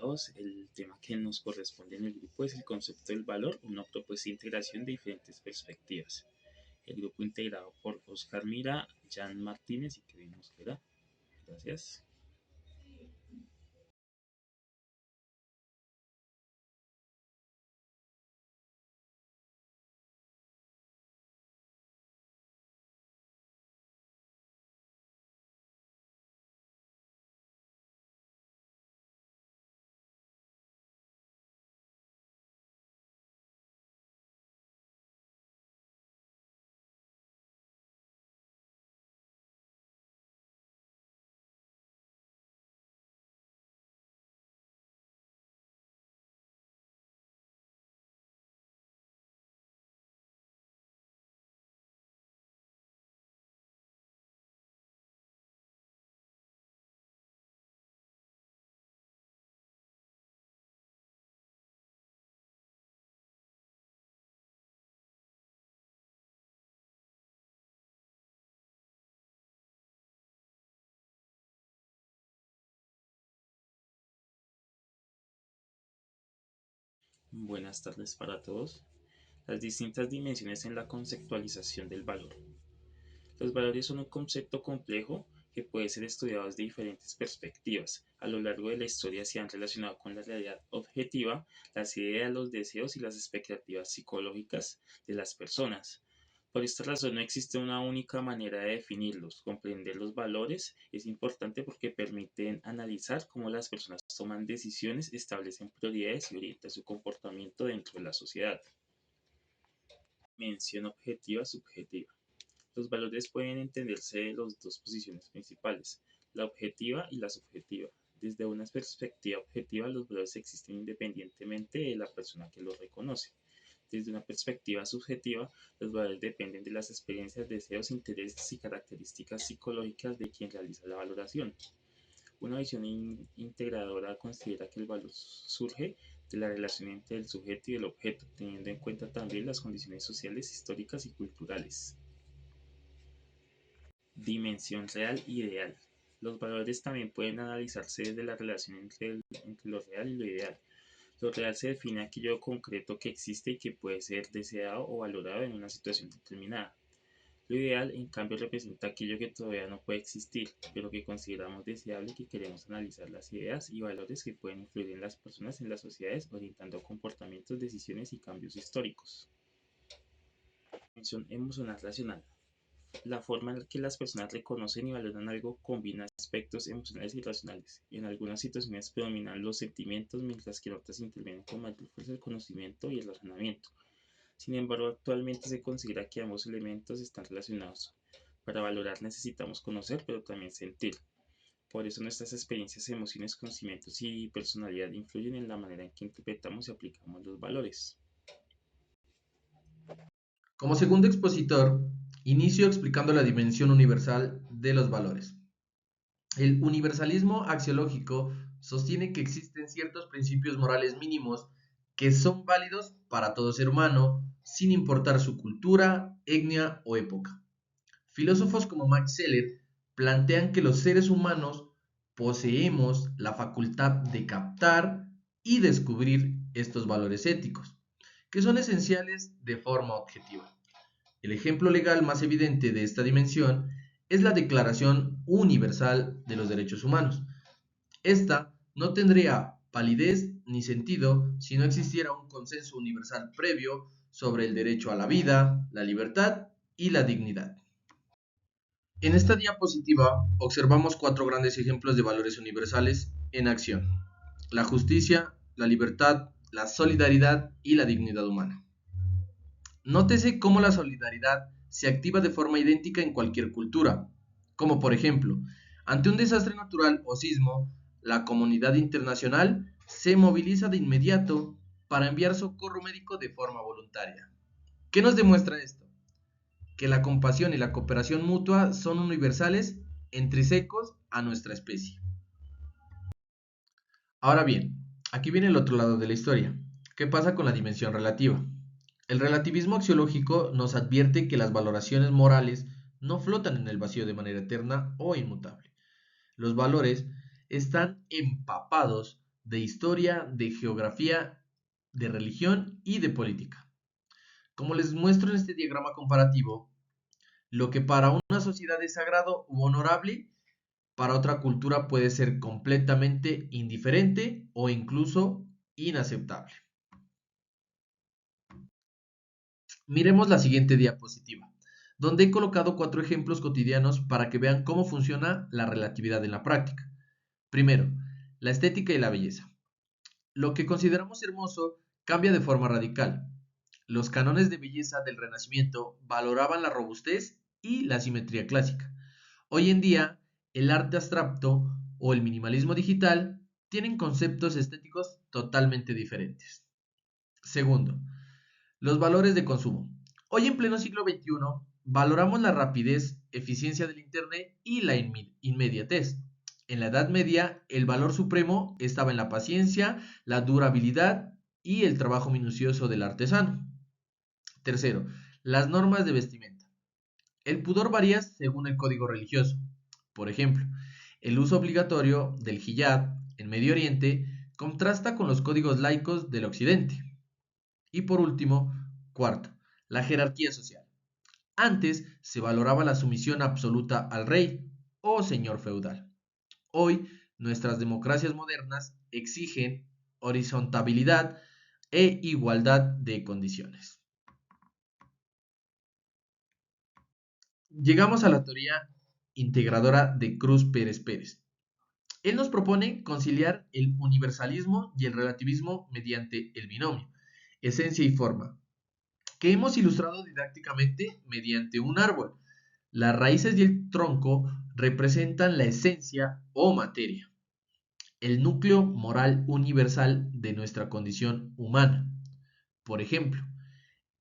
todos. El tema que nos corresponde en el grupo es el concepto del valor, una propuesta de integración de diferentes perspectivas. El grupo integrado por Oscar Mira, Jan Martínez y Kevin Mosquera. Gracias. Buenas tardes para todos. Las distintas dimensiones en la conceptualización del valor. Los valores son un concepto complejo que puede ser estudiado desde diferentes perspectivas. A lo largo de la historia se han relacionado con la realidad objetiva, las ideas, los deseos y las expectativas psicológicas de las personas. Por esta razón no existe una única manera de definirlos. Comprender los valores es importante porque permiten analizar cómo las personas toman decisiones, establecen prioridades y orientan su comportamiento dentro de la sociedad. Mención objetiva subjetiva. Los valores pueden entenderse de las dos posiciones principales, la objetiva y la subjetiva. Desde una perspectiva objetiva, los valores existen independientemente de la persona que los reconoce. Desde una perspectiva subjetiva, los valores dependen de las experiencias, deseos, intereses y características psicológicas de quien realiza la valoración. Una visión integradora considera que el valor surge de la relación entre el sujeto y el objeto, teniendo en cuenta también las condiciones sociales, históricas y culturales. Dimensión real y ideal. Los valores también pueden analizarse desde la relación entre lo real y lo ideal. Lo real se define aquello concreto que existe y que puede ser deseado o valorado en una situación determinada. Lo ideal, en cambio, representa aquello que todavía no puede existir, pero que consideramos deseable y que queremos analizar las ideas y valores que pueden influir en las personas, en las sociedades, orientando comportamientos, decisiones y cambios históricos. Dimensión emocional racional. La forma en que las personas reconocen y valoran algo combina aspectos emocionales y racionales. En algunas situaciones predominan los sentimientos, mientras que en otras intervienen con mayor fuerza el conocimiento y el razonamiento. Sin embargo, actualmente se considera que ambos elementos están relacionados. Para valorar necesitamos conocer, pero también sentir. Por eso nuestras experiencias, emociones, conocimientos y personalidad influyen en la manera en que interpretamos y aplicamos los valores. Como segundo expositor, inicio explicando la dimensión universal de los valores. El universalismo axiológico sostiene que existen ciertos principios morales mínimos que son válidos para todo ser humano, sin importar su cultura, etnia o época. Filósofos como Max Scheler plantean que los seres humanos poseemos la facultad de captar y descubrir estos valores éticos, que son esenciales de forma objetiva. El ejemplo legal más evidente de esta dimensión es la Declaración Universal de los Derechos Humanos. Esta no tendría validez ni sentido si no existiera un consenso universal previo sobre el derecho a la vida, la libertad y la dignidad. En esta diapositiva observamos cuatro grandes ejemplos de valores universales en acción: la justicia, la libertad, la solidaridad y la dignidad humana. Nótese cómo la solidaridad se activa de forma idéntica en cualquier cultura, como por ejemplo, ante un desastre natural o sismo, la comunidad internacional se moviliza de inmediato para enviar socorro médico de forma voluntaria. ¿Qué nos demuestra esto? Que la compasión y la cooperación mutua son universales, intrínsecos a nuestra especie. Ahora bien, aquí viene el otro lado de la historia. ¿Qué pasa con la dimensión relativa? El relativismo axiológico nos advierte que las valoraciones morales no flotan en el vacío de manera eterna o inmutable. Los valores están empapados de historia, de geografía, de religión y de política. Como les muestro en este diagrama comparativo, lo que para una sociedad es sagrado u honorable, para otra cultura puede ser completamente indiferente o incluso inaceptable. Miremos la siguiente diapositiva, donde he colocado 4 ejemplos cotidianos para que vean cómo funciona la relatividad en la práctica. Primero, la estética y la belleza. Lo que consideramos hermoso cambia de forma radical. Los cánones de belleza del Renacimiento valoraban la robustez y la simetría clásica. Hoy en día, el arte abstracto o el minimalismo digital tienen conceptos estéticos totalmente diferentes. Segundo, los valores de consumo. Hoy en pleno siglo XXI, valoramos la rapidez, eficiencia del Internet y la inmediatez. En la Edad Media, el valor supremo estaba en la paciencia, la durabilidad y el trabajo minucioso del artesano. Tercero, las normas de vestimenta. El pudor varía según el código religioso. Por ejemplo, el uso obligatorio del hijab en Medio Oriente contrasta con los códigos laicos del Occidente. Y por último, cuarto, la jerarquía social. Antes se valoraba la sumisión absoluta al rey o señor feudal. Hoy, nuestras democracias modernas exigen horizontabilidad e igualdad de condiciones. Llegamos a la teoría integradora de Cruz Pérez Pérez. Él nos propone conciliar el universalismo y el relativismo mediante el binomio, esencia y forma, que hemos ilustrado didácticamente mediante un árbol. Las raíces y el tronco representan la esencia o materia, el núcleo moral universal de nuestra condición humana. Por ejemplo,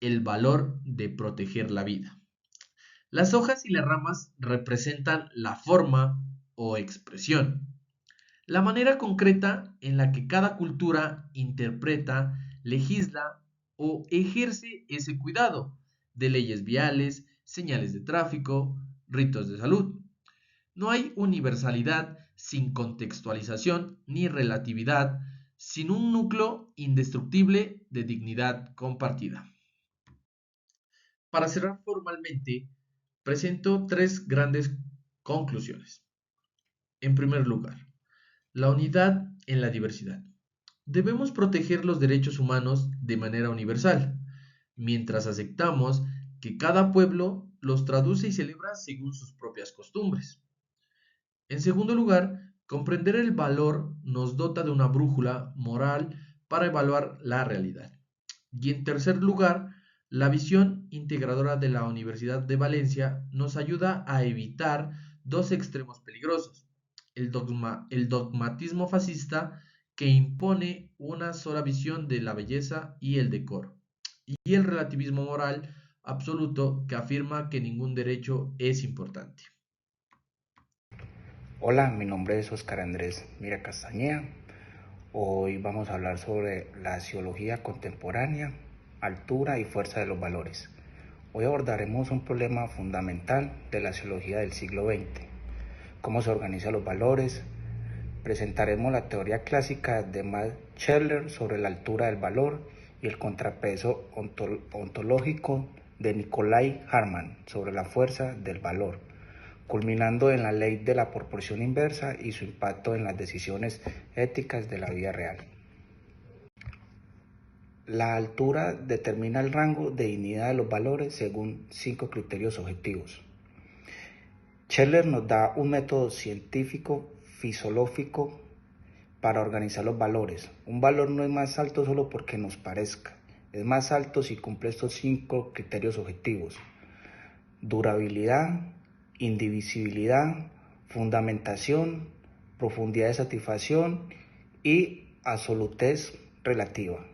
el valor de proteger la vida. Las hojas y las ramas representan la forma o expresión, la manera concreta en la que cada cultura interpreta, legisla o ejerce ese cuidado de leyes viales, señales de tráfico, ritos de salud. No hay universalidad sin contextualización ni relatividad, sin un núcleo indestructible de dignidad compartida. Para cerrar formalmente, presento 3 grandes conclusiones. En primer lugar, la unidad en la diversidad. Debemos proteger los derechos humanos de manera universal, mientras aceptamos que cada pueblo los traduce y celebra según sus propias costumbres. En segundo lugar, comprender el valor nos dota de una brújula moral para evaluar la realidad. Y en tercer lugar, la visión integradora de la Universidad de Valencia nos ayuda a evitar 2 extremos peligrosos: el dogmatismo fascista, que impone una sola visión de la belleza y el decoro, y el relativismo moral absoluto, que afirma que ningún derecho es importante. Hola, mi nombre es Oscar Andrés Mira Castañeda. Hoy vamos a hablar sobre la sociología contemporánea, altura y fuerza de los valores. Hoy abordaremos un problema fundamental de la sociología del siglo XX: cómo se organizan los valores. Presentaremos la teoría clásica de Max Scheler sobre la altura del valor y el contrapeso ontológico de Nikolai Hartmann sobre la fuerza del valor, culminando en la ley de la proporción inversa y su impacto en las decisiones éticas de la vida real. La altura determina el rango de dignidad de los valores según 5 criterios objetivos. Scheler nos da un método científico fisiológico para organizar los valores. Un valor no es más alto solo porque nos parezca, es más alto si cumple estos 5 criterios objetivos: durabilidad, indivisibilidad, fundamentación, profundidad de satisfacción y absolutez relativa.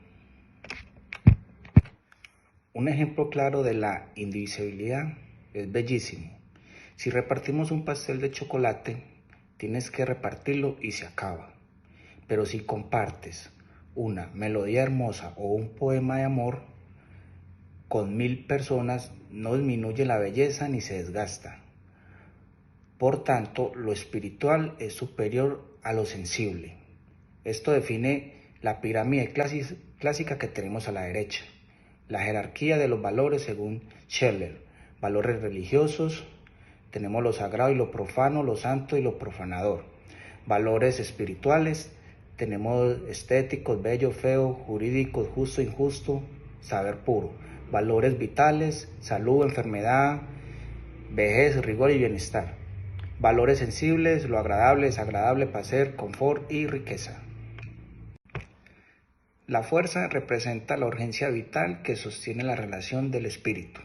Un ejemplo claro de la indivisibilidad es bellísimo. Si repartimos un pastel de chocolate, tienes que repartirlo y se acaba. Pero si compartes una melodía hermosa o un poema de amor con 1000 personas, no disminuye la belleza ni se desgasta. Por tanto, lo espiritual es superior a lo sensible. Esto define la pirámide clásica que tenemos a la derecha. La jerarquía de los valores según Scheller. Valores religiosos, tenemos lo sagrado y lo profano, lo santo y lo profanador. Valores espirituales, tenemos estéticos, bello, feo, jurídicos, justo, injusto, saber puro. Valores vitales, salud, enfermedad, vejez, rigor y bienestar. Valores sensibles, lo agradable, desagradable, placer, confort y riqueza. La fuerza representa la urgencia vital que sostiene la relación del espíritu.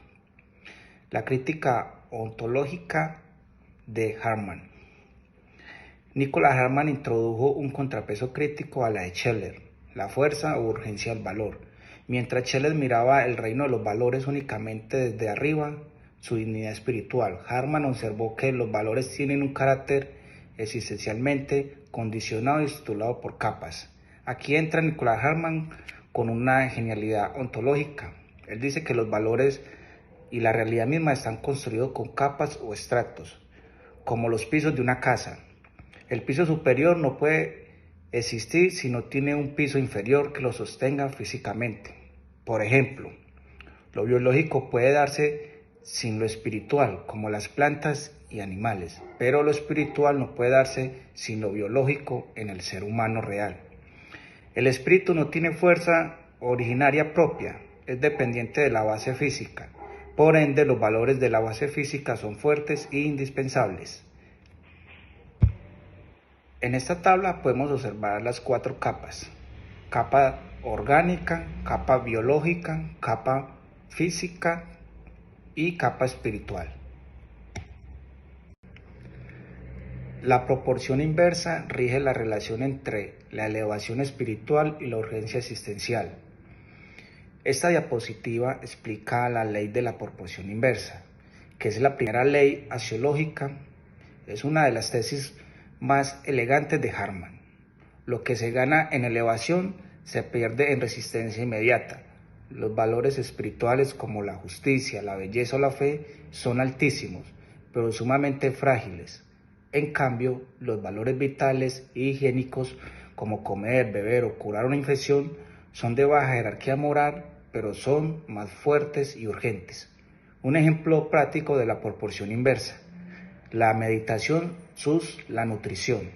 La crítica ontológica de Hartmann. Nicholas Hartmann introdujo un contrapeso crítico a la de Scheller, la fuerza o urgencia del valor. Mientras Scheller miraba el reino de los valores únicamente desde arriba, su dignidad espiritual, Hartmann observó que los valores tienen un carácter existencialmente condicionado y estructurado por capas. Aquí entra Nicholas Hartmann con una genialidad ontológica. Él dice que los valores y la realidad misma están construidos con capas o estratos, como los pisos de una casa. El piso superior no puede existir si no tiene un piso inferior que lo sostenga físicamente. Por ejemplo, lo biológico puede darse sin lo espiritual, como las plantas y animales, pero lo espiritual no puede darse sin lo biológico en el ser humano real. El espíritu no tiene fuerza originaria propia, es dependiente de la base física. Por ende, los valores de la base física son fuertes e indispensables. En esta tabla podemos observar las 4 capas: capa orgánica, capa biológica, capa física y capa espiritual. La proporción inversa rige la relación entre la elevación espiritual y la urgencia existencial. Esta diapositiva explica la ley de la proporción inversa, que es la primera ley axiológica. Es una de las tesis más elegantes de Hartmann. Lo que se gana en elevación se pierde en resistencia inmediata. Los valores espirituales como la justicia, la belleza o la fe son altísimos, pero sumamente frágiles. En cambio, los valores vitales y higiénicos como comer, beber o curar una infección son de baja jerarquía moral, pero son más fuertes y urgentes. Un ejemplo práctico de la proporción inversa: la meditación sus la nutrición.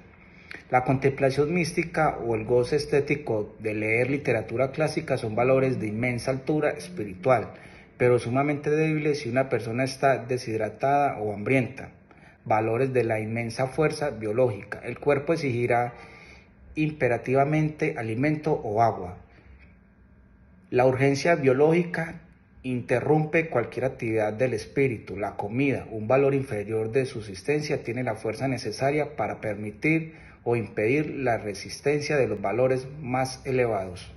La contemplación mística o el goce estético de leer literatura clásica son valores de inmensa altura espiritual, pero sumamente débiles si una persona está deshidratada o hambrienta. Valores de la inmensa fuerza biológica. El cuerpo exigirá imperativamente alimento o agua. La urgencia biológica interrumpe cualquier actividad del espíritu. La comida, un valor inferior de subsistencia, tiene la fuerza necesaria para permitir o impedir la resistencia de los valores más elevados.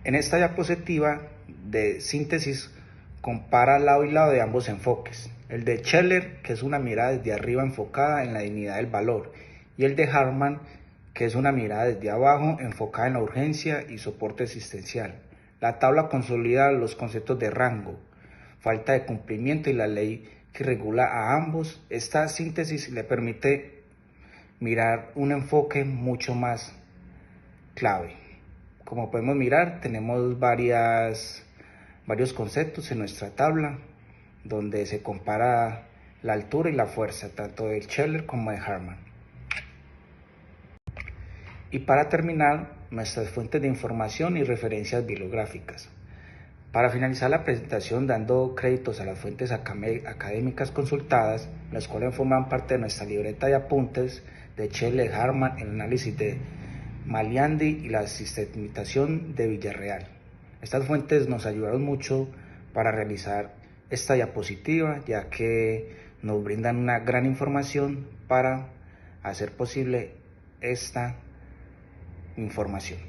En esta diapositiva de síntesis compara lado y lado de ambos enfoques. El de Scheller, que es una mirada desde arriba enfocada en la dignidad del valor, y el de Hartmann, que es una mirada desde abajo enfocada en la urgencia y soporte existencial. La tabla consolida los conceptos de rango, falta de cumplimiento y la ley que regula a ambos. Esta síntesis le permite mirar un enfoque mucho más clave. Como podemos mirar, tenemos varios conceptos en nuestra tabla, donde se compara la altura y la fuerza, tanto de Scheller como de Hartmann. Y para terminar, nuestras fuentes de información y referencias bibliográficas. Para finalizar la presentación, dando créditos a las fuentes académicas consultadas, las cuales forman parte de nuestra libreta de apuntes de Scheller, Hartmann, el análisis de Maliandi y la sistematización de Villarreal. Estas fuentes nos ayudaron mucho para realizar esta diapositiva, ya que nos brindan una gran información para hacer posible esta información.